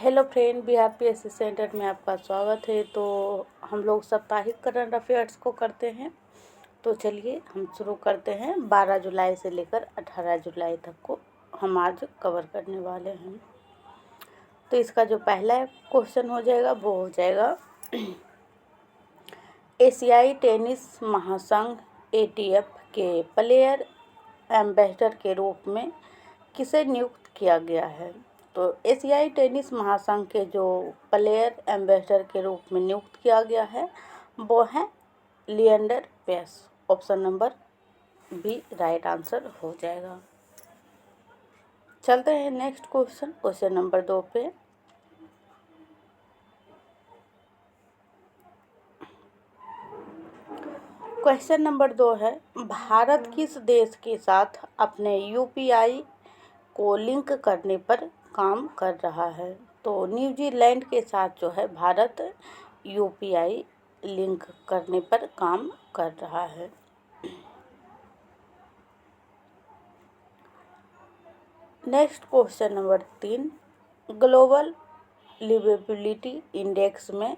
Hello friend, Bihar PSC centre में आपका स्वागत है। तो हम लोग साप्ताहिक करंट अफेयर्स को करते हैं। तो चलिए हम शुरू करते हैं। 12 जुलाई से लेकर 18 जुलाई तक को हम आज कवर करने वाले हैं। तो इसका जो पहला क्वेश्चन हो जाएगा वो हो जाएगा एशियाई टेनिस महासंघ एटीएफ के प्लेयर एम्बेसडर के रूप में किसे नियुक्त किया गया है। तो एशियाई टेनिस महासंघ के जो प्लेयर एम्बेसडर के रूप में नियुक्त किया गया है वो हैं Leander Paes. Option number B right answer हो जाएगा। चलते हैं नेक्स्ट क्वेश्चन नंबर 2 पे। क्वेश्चन नंबर 2 है, भारत किस देश के साथ अपने यूपीआई को लिंक करने पर काम कर रहा है। तो न्यूजीलैंड के साथ जो है भारत यूपीआई लिंक करने पर काम कर रहा है। Next question number 3, global liveability index में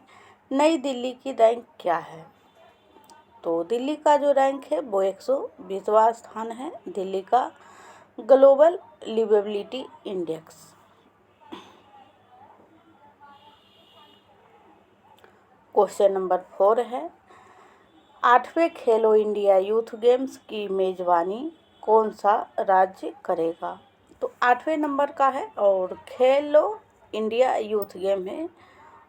नई दिल्ली की रैंक क्या है। तो दिल्ली का जो रैंक है वो 120वां स्थान है, दिल्ली का global liveability index. Question number 4 है, 8वें खेलो इंडिया यूथ गेम्स की मेजबानी कौन सा राज्य करेगा। तो 8वें नंबर का है और खेलो इंडिया यूथ गेम है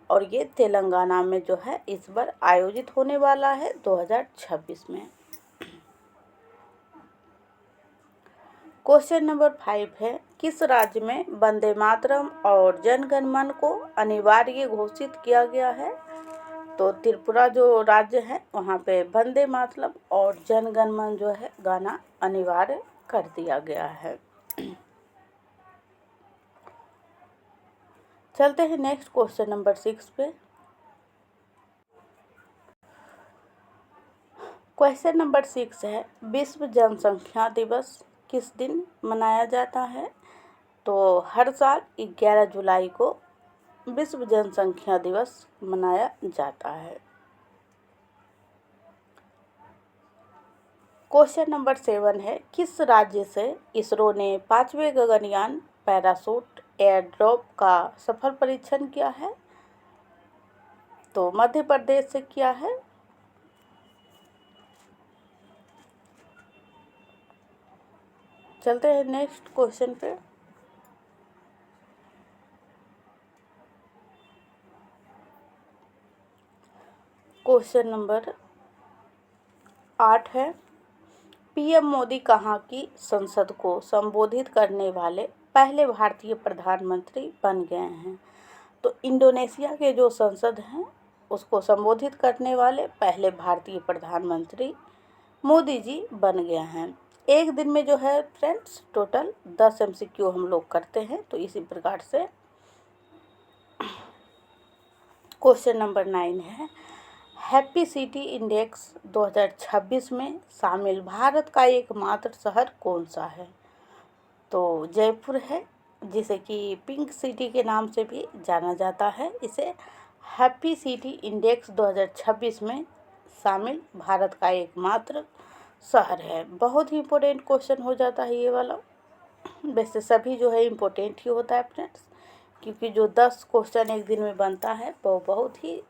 और ये तेलंगाना में जो है इस बार आयोजित होने वाला है 2026 में। क्वेश्चन नंबर 5 है, किस राज्य में वंदे मातरम और जन गण मन को अनिवार्य घोषित किया गया है। तो त्रिपुरा जो राज्य है वहाँ पे वंदे मातरम और जन गण मन जो है गाना अनिवार्य कर दिया गया है। चलते हैं नेक्स्ट क्वेश्चन नंबर 6 पे। क्वेश्चन नंबर 6 है, विश्व जनसंख्या दिवस किस दिन मनाया जाता है। तो हर साल 11 जुलाई को विश्व जनसंख्या दिवस मनाया जाता है। क्वेश्चन नंबर 7 है, किस राज्य से इसरो ने 5वें गगनयान पैराशूट एयरड्रॉप का सफल परीक्षण किया है। तो मध्य प्रदेश से किया है। चलते हैं नेक्स्ट क्वेश्चन पे। क्वेश्चन नंबर 8 है, पीएम मोदी कहाँ की संसद को संबोधित करने वाले पहले भारतीय प्रधानमंत्री बन गए हैं। तो इंडोनेशिया के जो संसद हैं उसको संबोधित करने वाले पहले भारतीय प्रधानमंत्री मोदी जी बन गए हैं। एक दिन में जो है फ्रेंड्स टोटल 10 MCQ हम लोग करते हैं। तो इसी प्रकार से क्वेश्चन नंबर 9 है, हैप्पी सिटी इंडेक्स 2026 में शामिल भारत का एकमात्र शहर कौन सा है। तो जयपुर है, जिसे कि पिंक सिटी के नाम से भी जाना जाता है। इसे हैप्पी सिटी इंडेक्स 2026 में शामिल भारत का एकमात्र शहर है। बहुत ही इम्पोर्टेंट क्वेश्चन हो जाता है ये वाला। वैसे सभी जो है इम्पोर्टेंट ही होता है फ्रेंड्स, क्योंकि जो 10 क्वेश्चन एक दिन में बनता है वो बहुत ही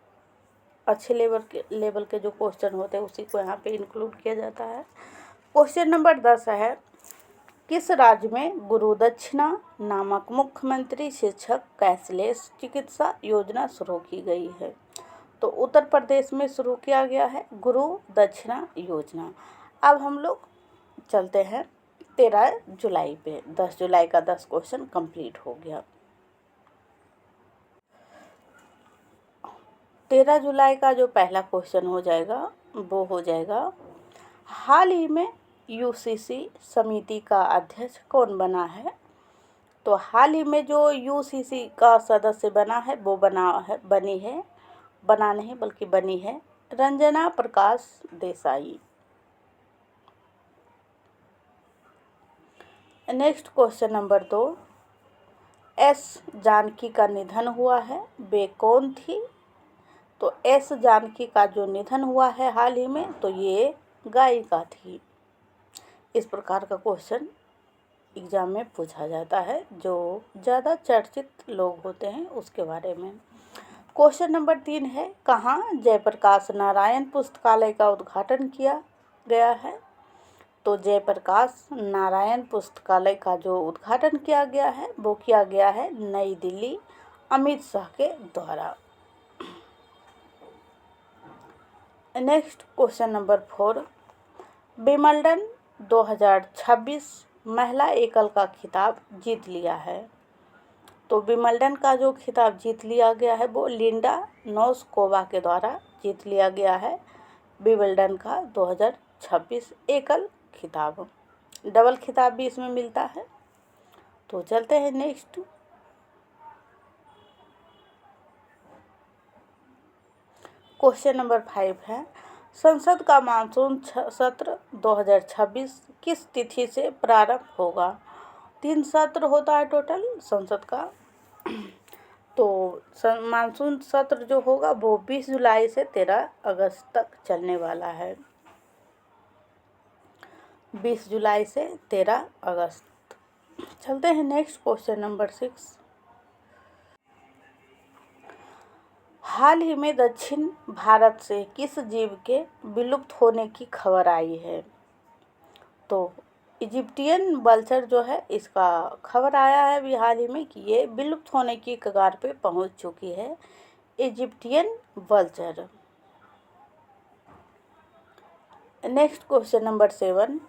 अच्छे लेवल के जो क्वेश्चन होते हैं उसी को यहाँ पे इंक्लूड किया जाता है। क्वेश्चन नंबर 10 है, किस राज्य में गुरु दक्षिणा नामक मुख्यमंत्री शिक्षक कैशलेस चिकित्सा योजना शुरू की गई है। तो उत्तर प्रदेश में शुरू किया गया है गुरु दक्षिणा योजना। अब हम लोग चलते हैं 13 जुलाई पे। 10 जुलाई का 10 क्वेश्चन कंप्लीट हो गया। 13 जुलाई का जो पहला क्वेश्चन हो जाएगा वो हो जाएगा, हाल ही में यूसीसी समिति का अध्यक्ष कौन बना है। तो हाल ही में जो यूसीसी का सदस्य बना है वो बनी है Ranjana Prakash Desai. Next question number 2, S Janaki का निधन हुआ है, वे कौन थी? तो एस जानकी का जो निधन हुआ है हाल ही में, तो ये गायिका थी। इस प्रकार का क्वेश्चन एग्जाम में पूछा जाता है, जो ज़्यादा चर्चित लोग होते हैं उसके बारे में। क्वेश्चन नंबर 3 है, कहाँ जयप्रकाश नारायण पुस्तकालय का उद्घाटन किया गया है? तो जयप्रकाश नारायण पुस्तकालय का जो उद्घाटन किया गया है वो किया गया है नई दिल्ली, अमित शाह के द्वारा। नेक्स्ट क्वेश्चन नंबर 4, विंबलडन 2026 महिला एकल का खिताब जीत लिया है। तो विंबलडन का जो खिताब जीत लिया गया है वो लिंडा नोस्कोवा के द्वारा जीत लिया गया है। विंबलडन का 2026 एकल खिताब, डबल खिताब भी इसमें मिलता है। तो चलते हैं नेक्स्ट। क्वेश्चन नंबर 5 है, संसद का मानसून सत्र 2026 किस तिथि से प्रारंभ होगा? 3 सत्र होता है टोटल संसद का। तो मानसून सत्र जो होगा वो 20 जुलाई से 13 अगस्त तक चलने वाला है। 20 जुलाई से 13 अगस्त। चलते हैं नेक्स्ट क्वेश्चन नंबर 6। हाल ही में दक्षिण भारत से किस जीव के विलुप्त होने की खबर आई है? तो इजिप्टियन वल्चर जो है इसका खबर आया है अभी हाल ही में कि ये विलुप्त होने की कगार पे पहुंच चुकी है, Egyptian vulture. Next question number 7,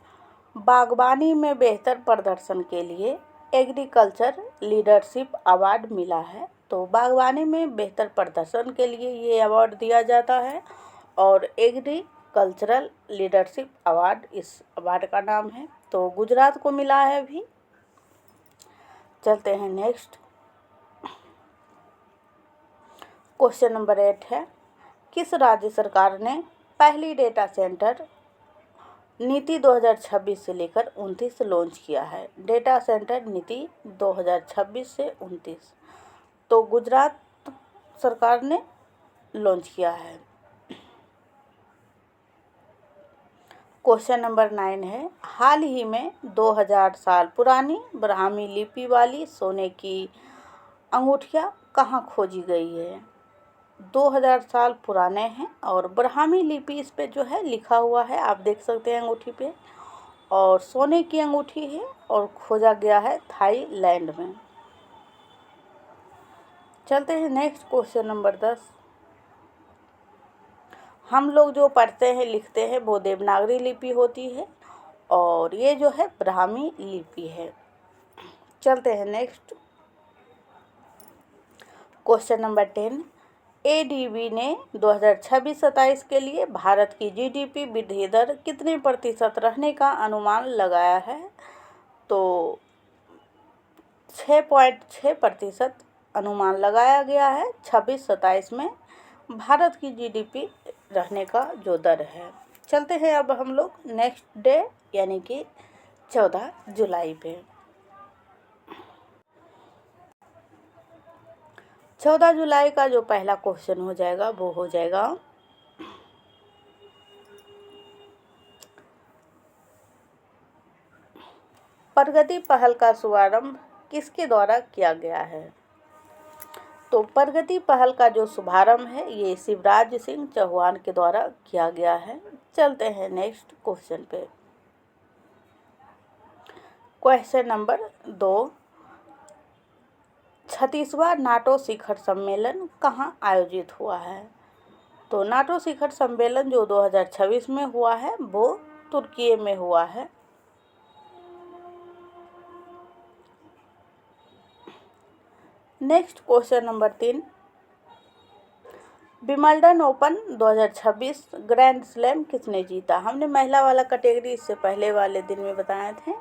बागवानी में बेहतर प्रदर्शन के लिए एग्रीकल्चर लीडरशिप अवार्ड मिला है। तो बागवानी में बेहतर प्रदर्शन के लिए ये अवार्ड दिया जाता है और एग्रीकल्चरल लीडरशिप अवार्ड इस अवार्ड का नाम है। तो गुजरात को मिला है अभी। चलते हैं नेक्स्ट। क्वेश्चन नंबर 8 है, किस राज्य सरकार ने पहली डेटा सेंटर नीति 2026 से लेकर 29 लॉन्च किया है? डेटा सेंटर नीति 2026 से 29 तो गुजरात सरकार ने लॉन्च किया है। क्वेश्चन नंबर 9 है, हाल ही में 2000 साल पुरानी ब्राह्मी लिपि वाली सोने की अंगूठियाँ कहाँ खोजी गई है? 2000 साल पुराने हैं और ब्राह्मी लिपि इस पे जो है लिखा हुआ है, आप देख सकते हैं अंगूठी पे, और सोने की अंगूठी है और खोजा गया है थाईलैंड में। चलते हैं नेक्स्ट क्वेश्चन नंबर 10। हम लोग जो पढ़ते हैं लिखते हैं वो देवनागरी लिपि होती है और ये जो है ब्राह्मी लिपि है। चलते हैं नेक्स्ट क्वेश्चन नंबर 10, एडीबी ने 2026-27 के लिए भारत की जीडीपी वृद्धि दर कितने प्रतिशत रहने का अनुमान लगाया है? तो 6.6% अनुमान लगाया गया है 26-27 में भारत की जीडीपी रहने का जो दर है। चलते हैं अब हम लोग नेक्स्ट डे यानी कि 14 जुलाई पे। 14 जुलाई का जो पहला क्वेश्चन हो जाएगा वो हो जाएगा, प्रगति पहल का शुभारंभ किसके द्वारा किया गया है? तो प्रगति पहल का जो शुभारंभ है ये शिवराज सिंह चौहान के द्वारा किया गया है। चलते हैं नेक्स्ट क्वेश्चन पे। क्वेश्चन नंबर 2, 36वां नाटो शिखर सम्मेलन कहाँ आयोजित हुआ है? तो नाटो शिखर सम्मेलन जो 2026 में हुआ है वो तुर्की में हुआ है। Next question number 3, Wimbledon open 2026 grand slam किसने जीता? हमने महिला वाला कैटेगरी इससे पहले वाले दिन में बताए थे।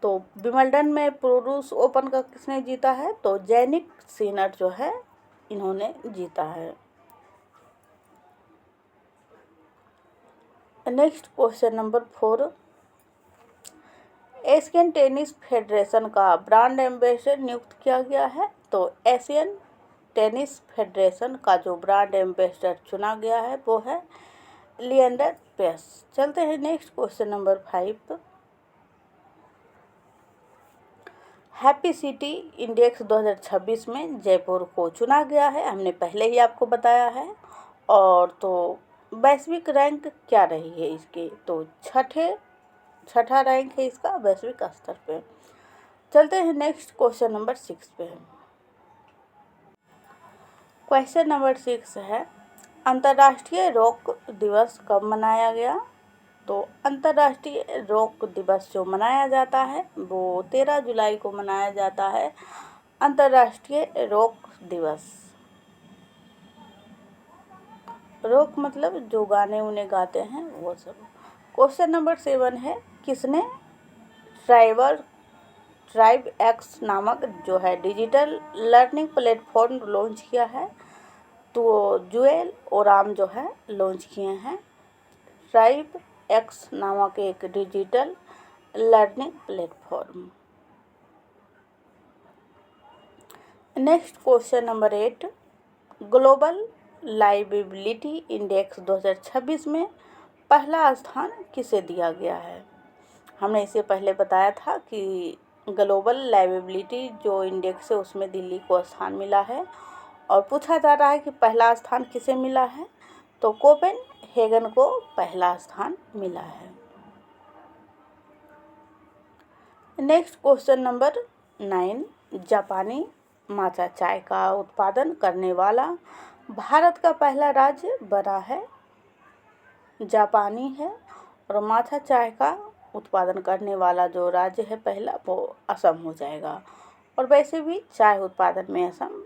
तो विंबलडन में पुरुष ओपन का किसने जीता है? तो जैनिक सिनर जो है इन्होंने जीता है। Next question number 4, Asian tennis federation का ब्रांड एम्बेसडर नियुक्त किया गया है। तो एशियन टेनिस फेडरेशन का जो ब्रांड एम्बेसडर चुना गया है वो है लिएंडर पेस। चलते हैं next question number 5। Happy city index 2026 में जयपुर को चुना गया है, हमने पहले ही आपको बताया है। और तो वैश्विक रैंक क्या रही है इसकी, तो छठा रैंक है इसका वैश्विक स्तर पे। चलते हैं नेक्स्ट क्वेश्चन नंबर 6 पे। क्वेश्चन नंबर 6 है, अंतर्राष्ट्रीय रोक दिवस कब मनाया गया। तो अंतर्राष्ट्रीय रोक दिवस जो मनाया जाता है वो 13 जुलाई को मनाया जाता है, अंतर्राष्ट्रीय रोक दिवस। रोक मतलब जो गाने उन्हें गाते हैं वो सब। क्वेश्चन नंबर 7 है, किसने ट्राइब एक्स नामक जो है डिजिटल लर्निंग प्लेटफॉर्म लॉन्च किया है। तो जुएल ओराम जो है लॉन्च किए हैं ट्राइब एक्स नामक एक digital learning platform. Next question number 8, global liveability index 2026 में पहला स्थान किसे दिया गया है। हमने इससे पहले बताया था कि ग्लोबल लाइवेबिलिटी जो इंडेक्स है उसमें दिल्ली को स्थान मिला है। और पूछा जा रहा है कि पहला स्थान किसे मिला है, तो कोपेनहेगन को पहला स्थान मिला है। नेक्स्ट क्वेश्चन नंबर 9, जापानी माचा चाय का उत्पादन करने वाला भारत का पहला राज्य बना है। जापानी है और माचा चाय का उत्पादन करने वाला जो राज्य है पहला वो असम हो जाएगा। और वैसे भी चाय उत्पादन में असम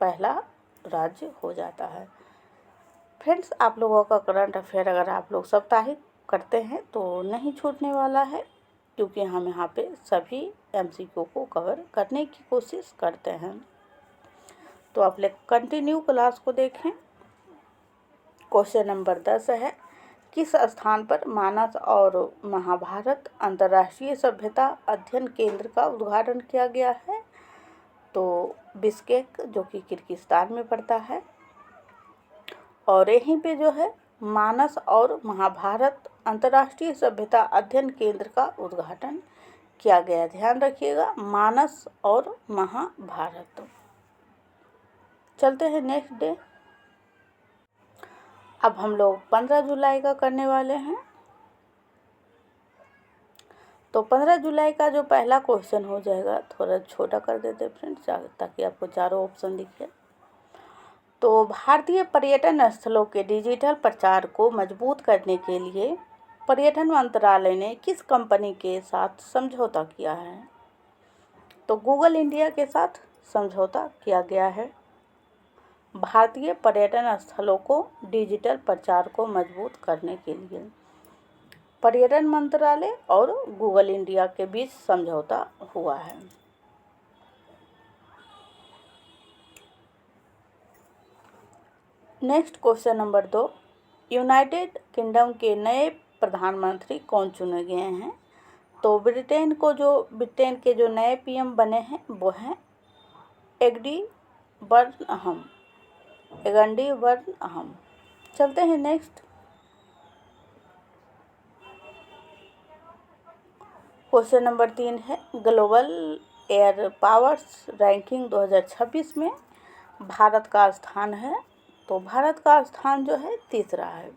पहला राज्य हो जाता है। फ्रेंड्स, आप लोगों का करंट अफेयर अगर आप लोग साप्ताहिक करते हैं तो नहीं छूटने वाला है, क्योंकि हम यहाँ पे सभी एमसीक्यू को कवर करने की कोशिश करते हैं। तो आप लोग कंटिन्यू क्लास को देखें। क्वेश्चन नंबर 10 है, किस स्थान पर मानस और महाभारत अंतर्राष्ट्रीय सभ्यता अध्ययन केंद्र का उद्घाटन किया गया है। तो बिश्केक जो कि किर्गिस्तान में पड़ता है। और यहीं पे जो है मानस और महाभारत अंतर्राष्ट्रीय सभ्यता अध्ययन केंद्र का उद्घाटन किया गया। ध्यान रखिएगा, मानस और महाभारत। चलते हैं नेक्स्ट डे। अब हम लोग 15 जुलाई का करने वाले हैं। तो 15 जुलाई का जो पहला क्वेश्चन हो जाएगा, थोड़ा छोटा कर देते फ्रेंड्स ताकि आपको चारों ऑप्शन दिखे। तो भारतीय पर्यटन स्थलों के डिजिटल प्रचार को मजबूत करने के लिए पर्यटन मंत्रालय ने किस कंपनी के साथ समझौता किया है। तो गूगल इंडिया के साथ समझौता किया गया है। भारतीय पर्यटन स्थलों को डिजिटल प्रचार को मजबूत करने के लिए पर्यटन मंत्रालय और गूगल इंडिया के बीच समझौता हुआ है। Next question number 2, United kingdom के नए प्रधानमंत्री कौन चुने गए हैं। तो ब्रिटेन के जो नए पीएम बने हैं वो हैं एंडी बर्नहम। चलते हैं नेक्स्ट। क्वेश्चन नंबर 3 है, ग्लोबल एयर पावर्स रैंकिंग 2026 में भारत का स्थान है। तो भारत का स्थान जो है तीसरा है।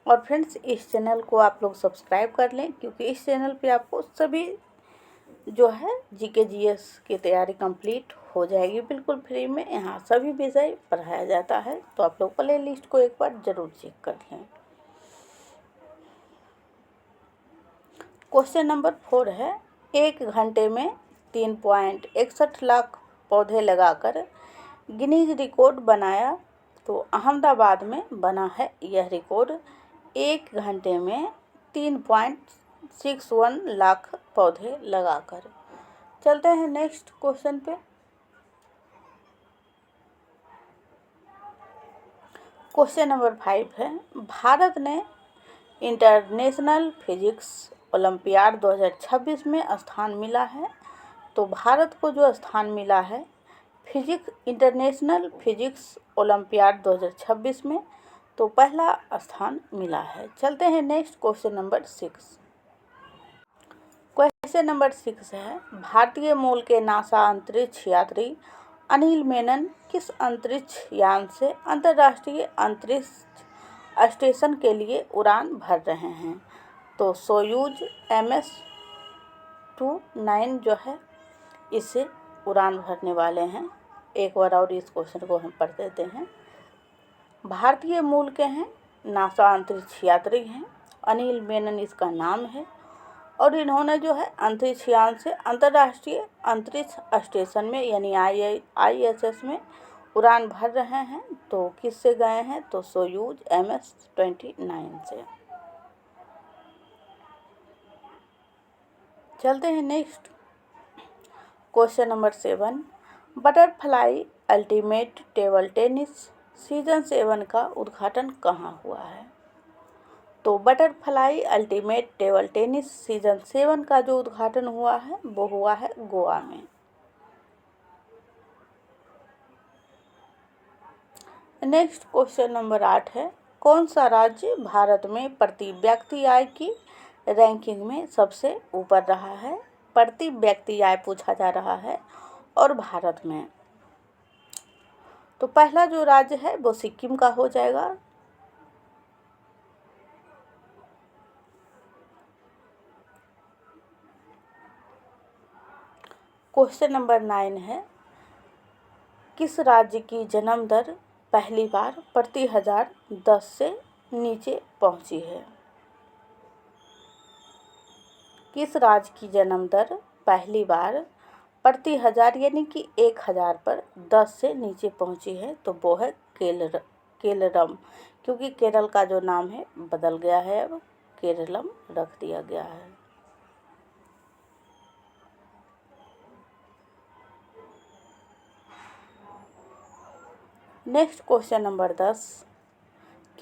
और फ्रेंड्स, इस चैनल को आप लोग सब्सक्राइब कर लें, क्योंकि इस चैनल पे आपको सभी जो है जीके जीएस की तैयारी कंप्लीट हो जाएगी बिल्कुल फ्री में। यहाँ सभी विषय पढ़ाया जाता है। तो आप लोग प्ले लिस्ट को एक बार ज़रूर चेक कर लें। क्वेश्चन नंबर 4 है, 1 घंटे में 3.61 लाख पौधे लगाकर गिनीज रिकॉर्ड बनाया। तो अहमदाबाद में बना है यह रिकॉर्ड, 1 घंटे में 3.61 लाख पौधे लगाकर। चलते हैं नेक्स्ट क्वेश्चन पे। क्वेश्चन नंबर 5 है, भारत ने इंटरनेशनल फिजिक्स ओलंपियाड 2026 में स्थान मिला है? तो भारत को जो स्थान मिला है इंटरनेशनल फिजिक्स ओलंपियाड 2026 में, तो पहला स्थान मिला है। चलते हैं next question number 6। Question number 6 है, भारतीय मूल के नासा अंतरिक्ष यात्री अनिल मेनन किस अंतरिक्ष यान से अंतर्राष्ट्रीय अंतरिक्ष स्टेशन के लिए उड़ान भर रहे हैं? तो सोयूज MS-29 जो है इससे उड़ान भरने वाले हैं। एक बार और इस क्वेश्चन को हम पढ़ देते हैं। भारतीय मूल के हैं, नासा अंतरिक्ष यात्री हैं, अनिल मेनन इसका नाम है, और इन्होंने जो है अंतरिक्ष यान से अंतर्राष्ट्रीय अंतरिक्ष स्टेशन में यानी ISS में उड़ान भर रहे हैं। तो किससे गए हैं? तो सोयूज MS-29 से। चलते हैं next question number 7। Butterfly ultimate table tennis season 7 का उद्घाटन कहाँ हुआ है? तो butterfly ultimate table tennis season 7 का जो उद्घाटन हुआ है वो हुआ है गोवा में। नेक्स्ट क्वेश्चन नंबर 8 है, कौन सा राज्य भारत में प्रति व्यक्ति आय की रैंकिंग में सबसे ऊपर रहा है? प्रति व्यक्ति आय पूछा जा रहा है और भारत में। तो पहला जो राज्य है वो सिक्किम का हो जाएगा। क्वेश्चन नंबर 9 है, किस राज्य की जन्म दर पहली बार प्रति 1000 10 से नीचे पहुंची है? किस राज्य की जन्म दर पहली बार प्रति 1000 यानी कि 1000 पर 10 से नीचे पहुंची है? तो वो है केरलम, क्योंकि केरल का जो नाम है बदल गया है, अब केरलम रख दिया गया है। नेक्स्ट क्वेश्चन नंबर 10,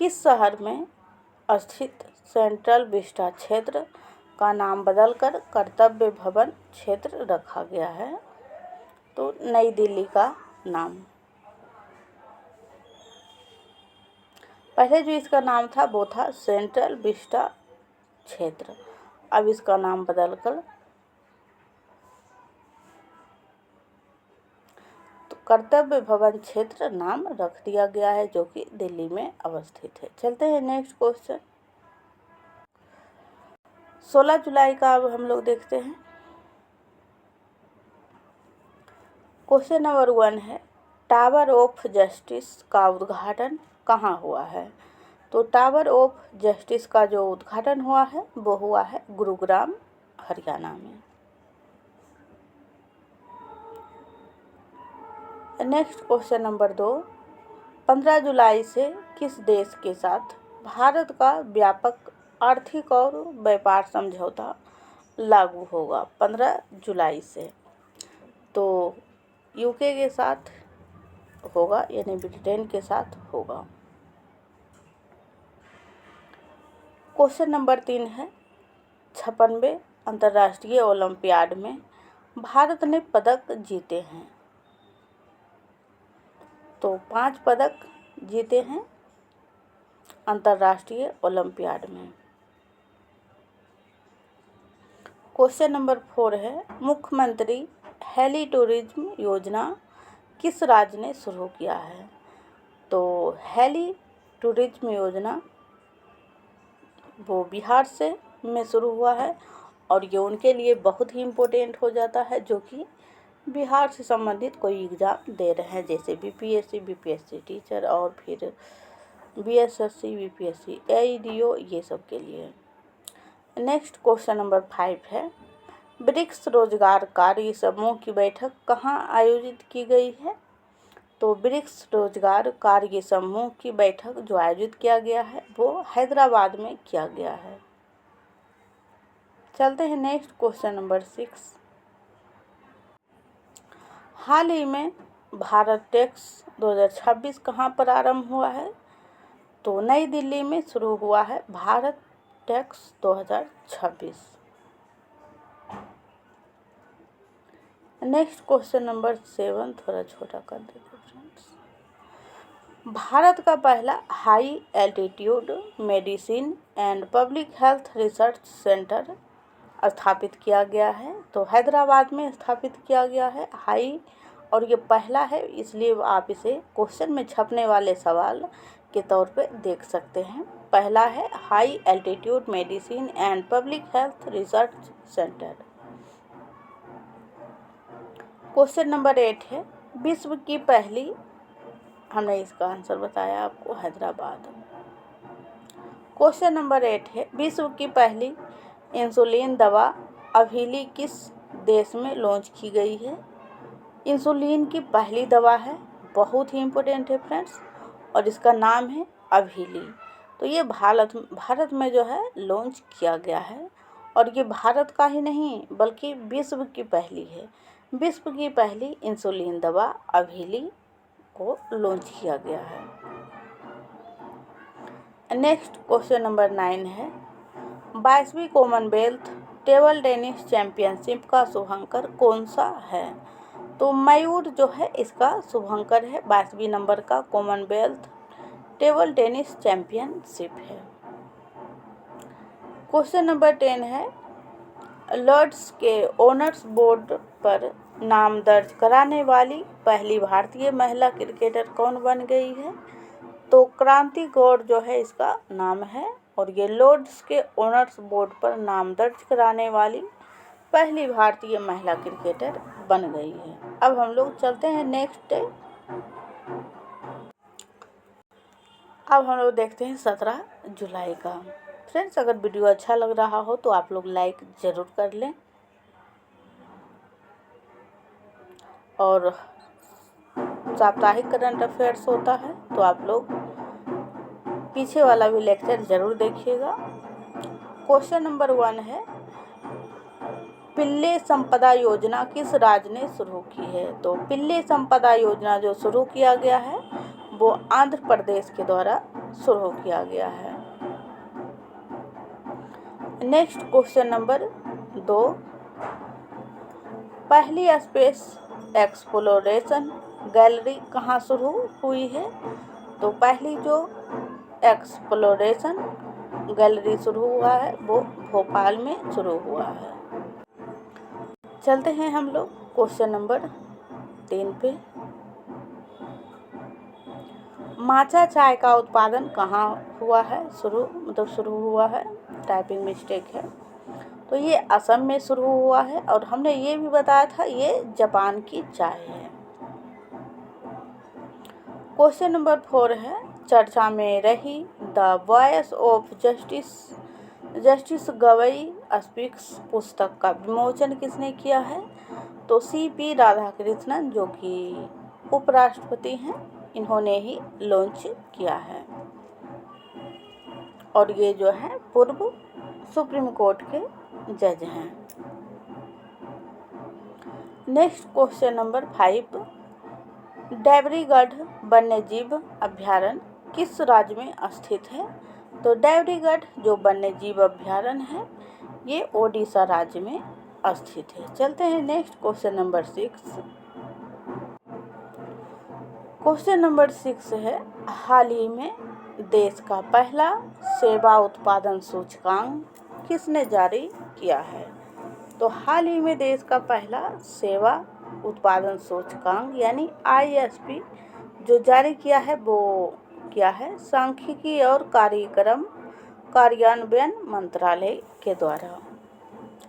किस शहर में स्थित सेंट्रल विस्टा क्षेत्र का नाम बदलकर कर्तव्य भवन क्षेत्र रखा गया है? तो नई दिल्ली का नाम। पहले जो इसका नाम था वो था सेंट्रल विस्टा क्षेत्र, अब इसका नाम बदलकर तो कर्तव्य भवन क्षेत्र नाम रख दिया गया है, जो कि दिल्ली में अवस्थित है। चलते हैं नेक्स्ट क्वेश्चन। 16 जुलाई का अब हम लोग देखते हैं। क्वेश्चन नंबर 1 है, टावर ऑफ जस्टिस का उद्घाटन कहाँ हुआ है? तो टावर ऑफ जस्टिस का जो उद्घाटन हुआ है वो हुआ है गुरुग्राम, हरियाणा में। नेक्स्ट क्वेश्चन नंबर 2, 15 जुलाई से किस देश के साथ भारत का व्यापक आर्थिक और व्यापार समझौता लागू होगा? 15 जुलाई से तो यूके के साथ होगा, यानी ब्रिटेन के साथ होगा। क्वेश्चन नंबर 3 है, 56वें अंतर्राष्ट्रीय ओलंपियाड में भारत ने पदक जीते हैं? तो 5 पदक जीते हैं अंतर्राष्ट्रीय ओलंपियाड में। क्वेश्चन नंबर 4 है, मुख्यमंत्री हेली टूरिज्म योजना किस राज्य ने शुरू किया है? तो हेली टूरिज्म योजना वो बिहार में शुरू हुआ है, और ये उनके लिए बहुत ही इम्पोर्टेंट हो जाता है जो कि बिहार से संबंधित कोई एग्ज़ाम दे रहे हैं, जैसे बीपीएससी टीचर और फिर बीएसएससी, बीपीएससी, AEDO, ये सब के लिए। नेक्स्ट क्वेश्चन नंबर 5 है, ब्रिक्स रोजगार कार्य समूह की बैठक कहाँ आयोजित की गई है? तो ब्रिक्स रोजगार कार्य समूह की बैठक जो आयोजित किया गया है वो हैदराबाद में किया गया है। चलते हैं नेक्स्ट क्वेश्चन नंबर 6। हाल ही में भारत टेक्स 2026 कहाँ पर आरंभ हुआ है? तो नई दिल्ली में शुरू हुआ है Bharat Tex 2026। Next question number 7 थोड़ा छोटा कर देते फ्रेंड्स। भारत का पहला high altitude medicine and public health research centre स्थापित किया गया है। तो हैदराबाद में स्थापित किया गया है हाई, और ये पहला है, इसलिए आप इसे क्वेश्चन में छपने वाले सवाल के तौर पे देख सकते हैं। पहला है high altitude medicine and public health research centre. Question number 8 है विश्व की पहली, हमने इसका आंसर बताया आपको, हैदराबाद। क्वेश्चन नंबर 8 है विश्व की पहली इंसुलिन दवा अभी किस देश में लॉन्च की गई है। इंसुलिन की पहली दवा है, बहुत ही इम्पोर्टेंट है फ्रेंड्स, और इसका नाम है अभीली। तो ये भारत में जो है लॉन्च किया गया है, और ये भारत का ही नहीं बल्कि विश्व की पहली है। विश्व की पहली इंसुलिन दवा अभीली को लॉन्च किया गया है। नेक्स्ट क्वेश्चन नंबर 9 है 22वीं कॉमनवेल्थ टेबल टेनिस चैंपियनशिप का शुभंकर कौन सा है। तो मयूर जो है इसका शुभंकर है, 22वीं नंबर का कॉमनवेल्थ टेबल टेनिस चैंपियनशिप है। क्वेश्चन नंबर 10 है लॉर्ड्स के ओनर्स बोर्ड पर नाम दर्ज कराने वाली पहली भारतीय महिला क्रिकेटर कौन बन गई है। तो क्रांति गौड़ जो है इसका नाम है, और ये लॉर्ड्स के ओनर्स बोर्ड पर नाम दर्ज कराने वाली पहली भारतीय महिला क्रिकेटर बन गई है। अब हम लोग चलते हैं नेक्स्ट। अब हम लोग देखते हैं 17 जुलाई का। फ्रेंड्स, अगर वीडियो अच्छा लग रहा हो तो आप लोग लाइक ज़रूर कर लें, और साप्ताहिक करंट अफेयर्स होता है तो आप लोग पीछे वाला भी लेक्चर ज़रूर देखिएगा। क्वेश्चन नंबर 1 है पिल्ले संपदा योजना किस राज्य ने शुरू की है। तो पिल्ले संपदा योजना जो शुरू किया गया है वो आंध्र प्रदेश के द्वारा शुरू किया गया है। नेक्स्ट क्वेश्चन नंबर 2 पहली स्पेस एक्सप्लोरेशन गैलरी कहाँ शुरू हुई है। तो पहली जो एक्सप्लोरेशन गैलरी शुरू हुआ है वो भोपाल में शुरू हुआ है। चलते हैं हम लोग क्वेश्चन नंबर 3 पे। माचा चाय का उत्पादन कहाँ हुआ है, शुरू हुआ है, टाइपिंग मिस्टेक है। तो ये असम में शुरू हुआ है, और हमने ये भी बताया था ये जापान की चाय है। क्वेश्चन नंबर 4 है चर्चा में रही the voice of justice Gavai speaks पुस्तक का विमोचन किसने किया है। तो CP राधाकृष्णन जो कि उपराष्ट्रपति हैं, इन्होंने ही लॉन्च किया है, और ये जो है पूर्व सुप्रीम कोर्ट के जज हैं। नेक्स्ट क्वेश्चन नंबर 5 डेवरीगढ़ वन्यजीव अभ्यारण्य किस राज्य में स्थित है। तो डेवरीगढ़ जो वन्यजीव अभ्यारण्य है ये ओडिशा राज्य में स्थित है। चलते हैं next question number 6। Question number 6 है हाल ही में देश का पहला सेवा उत्पादन सूचकांक किसने जारी किया है। तो हाल ही में देश का पहला सेवा उत्पादन सूचकांक यानी ISP जो जारी किया है वो क्या है, सांख्यिकी और कार्यक्रम कार्यान्वयन मंत्रालय के द्वारा,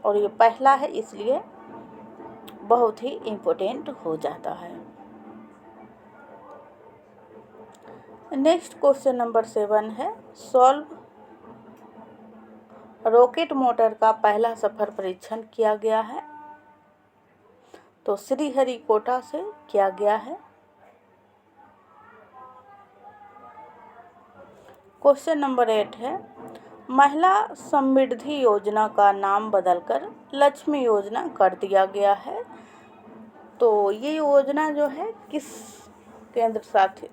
और ये पहला है इसलिए बहुत ही इम्पोर्टेंट हो जाता है। नेक्स्ट क्वेश्चन नंबर 7 है सॉल्व रॉकेट मोटर का पहला सफल परीक्षण किया गया है। तो श्रीहरिकोटा से किया गया है। क्वेश्चन नंबर 8 है महिला समृद्धि योजना का नाम बदलकर लक्ष्मी योजना कर दिया गया है। तो ये योजना जो है किस केंद्र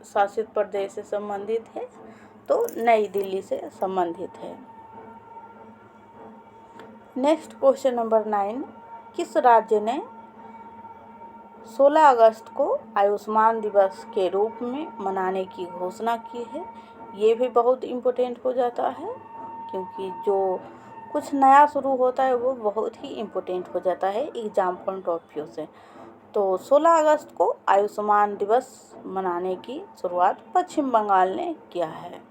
शासित प्रदेश से संबंधित है। तो नई दिल्ली से संबंधित है। नेक्स्ट क्वेश्चन नंबर 9 किस राज्य ने 16 अगस्त को आयुष्मान दिवस के रूप में मनाने की घोषणा की है। ये भी बहुत इम्पोर्टेंट हो जाता है, क्योंकि जो कुछ नया शुरू होता है वो बहुत ही इम्पोर्टेंट हो जाता है एग्जाम पॉइंट ऑफ व्यू से। तो 16 अगस्त को आयुष्मान दिवस मनाने की शुरुआत पश्चिम बंगाल ने किया है।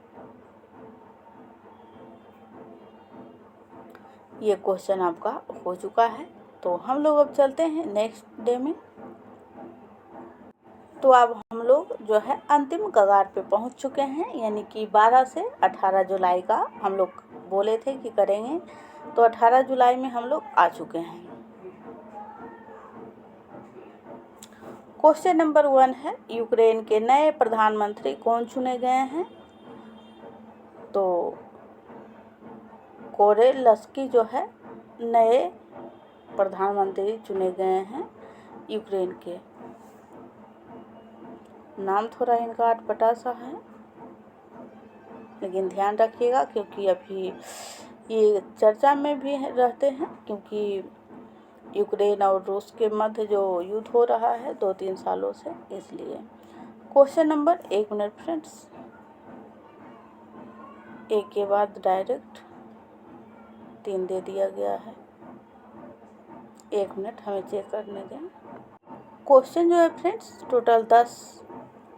ये क्वेश्चन आपका हो चुका है। तो हम लोग अब चलते हैं नेक्स्ट डे में। तो अब हम लोग जो है अंतिम कगार पे पहुंच चुके हैं, यानी कि 12 से 18 जुलाई का हम लोग बोले थे कि करेंगे, तो 18 जुलाई में हम लोग आ चुके हैं। क्वेश्चन नंबर 1 है, यूक्रेन के नए प्रधानमंत्री कौन चुने गए हैं? तो कोरेलस्की जो है नए प्रधानमंत्री चुने गए हैं यूक्रेन के। नाम थोड़ा इनका अटपटा सा है, लेकिन ध्यान रखिएगा क्योंकि अभी ये चर्चा में भी रहते हैं, क्योंकि यूक्रेन और रूस के मध्य जो युद्ध हो रहा है 2-3 सालों से, इसलिए। क्वेश्चन नंबर 1 मिनट फ्रेंड्स, एक के बाद डायरेक्ट 3 दे दिया गया है। 1 मिनट हमें चेक करने दें। क्वेश्चन जो है फ्रेंड्स टोटल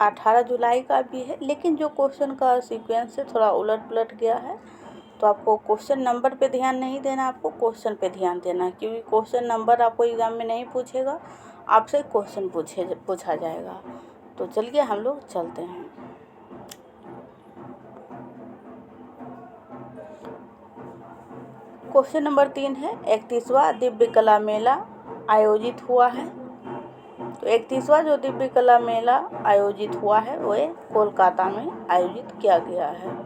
18 जुलाई का भी है, लेकिन जो क्वेश्चन का सीक्वेंस है थोड़ा उलट पुलट गया है। तो आपको क्वेश्चन नंबर पे ध्यान नहीं देना, आपको क्वेश्चन पे ध्यान देना है, क्योंकि क्वेश्चन नंबर आपको एग्जाम में नहीं पूछेगा, आपसे क्वेश्चन पूछा जाएगा। तो चलिए हम लोग चलते हैं। क्वेश्चन नंबर 3 है, 31वां दिव्य कला मेला आयोजित हुआ है। तो 31वां जो दिव्य कला मेला आयोजित हुआ है वह कोलकाता में आयोजित किया गया है।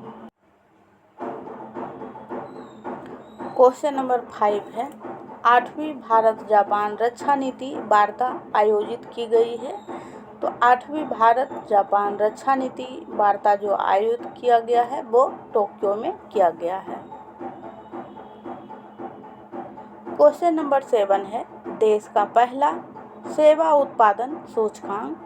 क्वेश्चन नंबर 5 है, 8वीं भारत जापान रक्षा नीति वार्ता आयोजित की गई है। तो 8वीं भारत जापान रक्षा नीति वार्ता जो आयोजित किया गया है वो टोक्यो में किया गया है। क्वेश्चन नंबर 7 है, देश का पहला सेवा उत्पादन सूचकांक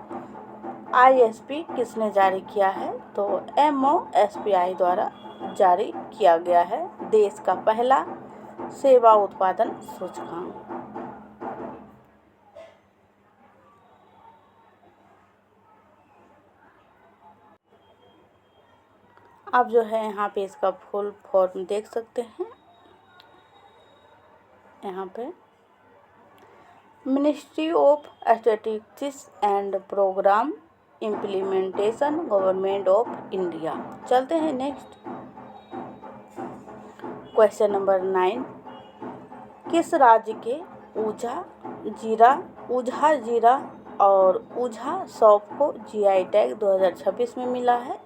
ISP किसने जारी किया है? तो MOSPI द्वारा जारी किया गया है देश का पहला सेवा उत्पादन सूचकांक। आप जो है यहाँ पे इसका फुल फॉर्म देख सकते हैं। यहाँ पे ministry of statistics and programme implementation government of India. चलते हैं नेक्स्ट। क्वेश्चन नंबर 9, किस राज्य के ऊझा जीरा और ऊझा सौंफ को GI टैग 2026 में मिला है?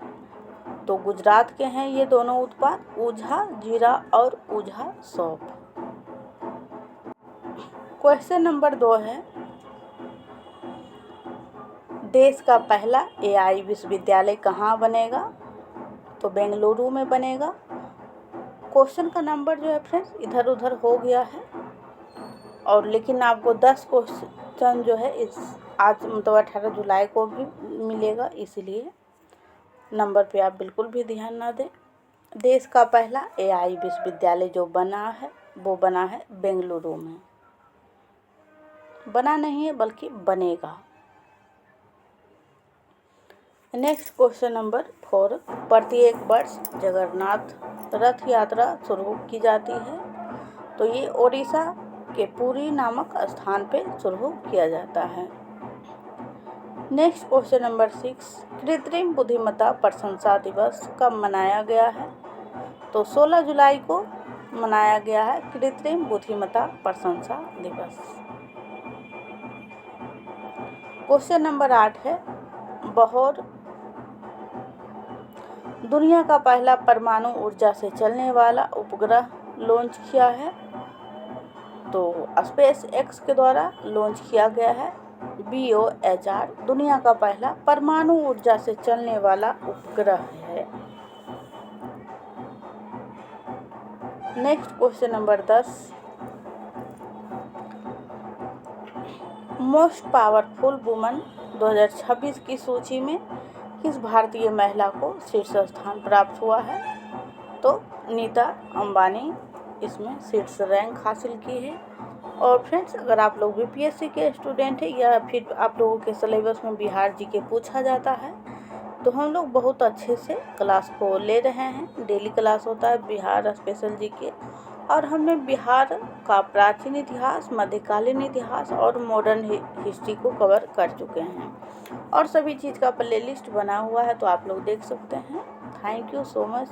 तो गुजरात के हैं ये दोनों उत्पाद, ऊझा जीरा और ऊझा सौंफ। क्वेश्चन नंबर 2 है, देश का पहला AI विश्वविद्यालय कहाँ बनेगा? तो बेंगलुरु में बनेगा। क्वेश्चन का नंबर जो है फ्रेंड्स इधर उधर हो गया है, और लेकिन आपको 10 क्वेश्चन जो है इस आज मतलब 18 जुलाई को भी मिलेगा, इसीलिए नंबर पे आप बिल्कुल भी ध्यान ना दें। देश का पहला AI विश्वविद्यालय जो बना है वो बना है बेंगलुरु में। बना नहीं है बल्कि बनेगा। नेक्स्ट क्वेश्चन नंबर 4, प्रत्येक वर्ष जगन्नाथ रथ यात्रा शुरू की जाती है। तो ये ओडिशा के पुरी नामक स्थान पे शुरू किया जाता है। नेक्स्ट क्वेश्चन नंबर 6, कृत्रिम बुद्धिमत्ता प्रशंसा दिवस कब मनाया गया है? तो 16 जुलाई को मनाया गया है कृत्रिम बुद्धिमत्ता प्रशंसा दिवस। क्वेश्चन नंबर 8 है, बहौर दुनिया का पहला परमाणु ऊर्जा से चलने वाला उपग्रह लॉन्च किया है। तो SpaceX के द्वारा लॉन्च किया गया है BOHR, दुनिया का पहला परमाणु ऊर्जा से चलने वाला उपग्रह है। Next question number 10, most powerful woman 2026 की सूची में किस भारतीय महिला को शीर्ष स्थान प्राप्त हुआ है? तो नीता अंबानी इसमें शीर्ष रैंक हासिल की है। और फ्रेंड्स, अगर आप लोग बीपीएससी के स्टूडेंट हैं या फिर आप लोगों के सिलेबस में बिहार जीके पूछा जाता है, तो हम लोग बहुत अच्छे से क्लास को ले रहे हैं। डेली क्लास होता है बिहार स्पेशल जीके, और हमने बिहार का प्राचीन इतिहास, मध्यकालीन इतिहास और मॉडर्न हिस्ट्री को कवर कर चुके हैं, और सभी चीज़ का प्लेलिस्ट बना हुआ है, तो आप लोग देख सकते हैं। Thank you so much.